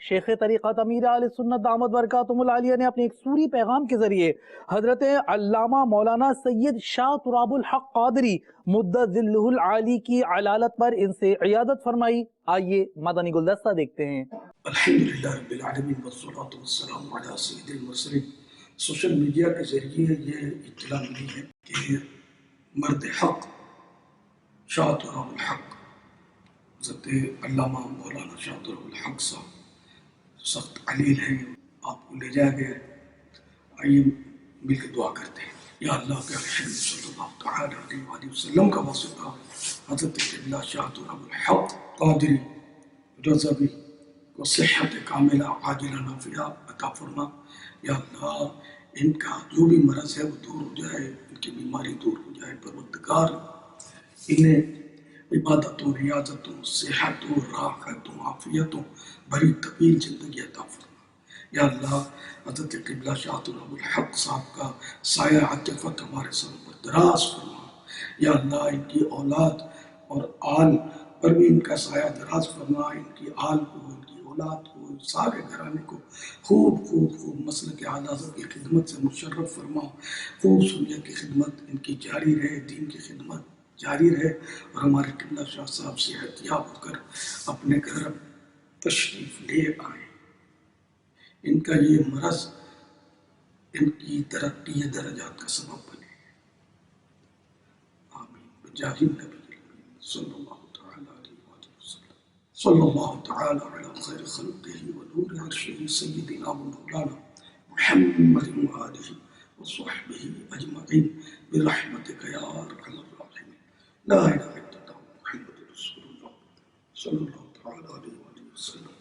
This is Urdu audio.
شیخ طریقت امیر اہل سنت دامت برکاتہم العالیہ نے اپنے ایک سوری پیغام کے ذریعے حضرت علامہ مولانا سید شاہ تراب الحق قادری مدت ذلہ العالی کی علالت پر ان سے عیادت فرمائی۔ آئیے مدنی گلدستہ دیکھتے ہیں۔ الحمدللہ رب العالمین والصلاة والسلام علی سید المرسلین۔ سوشل میڈیا کے ذریعے یہ اطلاع ملی ہے کہ مرد حق شاہ تراب الحق حضرت علامہ مولانا شاہ تراب الحق صاحب سخت علیل ہیں، آپ کو لے جایا گیا ہے۔ آئیے مل کے دعا کرتے ہیں۔ یا اللہ کے حبیب صلی اللہ تعالی علیہ وآلہ وسلم کا واسطہ حضرت قبلہ شاہ تراب الحق قادری رضوی کو صحت کاملہ عاجلہ نافعہ عطا فرما۔ یا اللہ ان کا جو بھی مرض ہے وہ دور ہو جائے، ان کی بیماری دور ہو جائے۔ پروردگار انہیں عبادتوں، ریاضتوں، صحتوں، راحتوں، عافیتوں بھری طویل زندگی عطا فرما۔ یا اللہ حضرت قبلہ شاہ تراب الحق صاحب کا سایہ عاطفت ہمارے سر پر دراز فرما۔ یا اللہ ان کی اولاد اور آل پر بھی ان کا سایہ دراز فرما۔ ان کی آل کو، ان کی اولاد کو، ان سارے گھرانے کو خوب مسلک اعلیٰ حضرت کی خدمت سے مشرف فرما۔ خوب سنیت کی خدمت ان کی جاری رہے، دین کی خدمت جاری رہے، اور ہمارے قبلہ شاہ صاحب صحت یاب ہو کر اپنے گھر تشریف لے آئیں۔ ان کا یہ مرض ان کی ترقی درجات کا سبب بنے۔ آمین بجاہ النبی صلی اللہ تعالی علیہ وآلہ وسلم۔ صلی اللہ تعالی علی خیر خلقہ ونور عرشہ سیدنا و مولانا محمد وآلہ وصحبہ اجمعین برحمتک یا ارحم الراحمین۔ لا الہ الا اللہ محمد رسول اللہ صلی اللہ تعالی علیہ وآلہ وسلم۔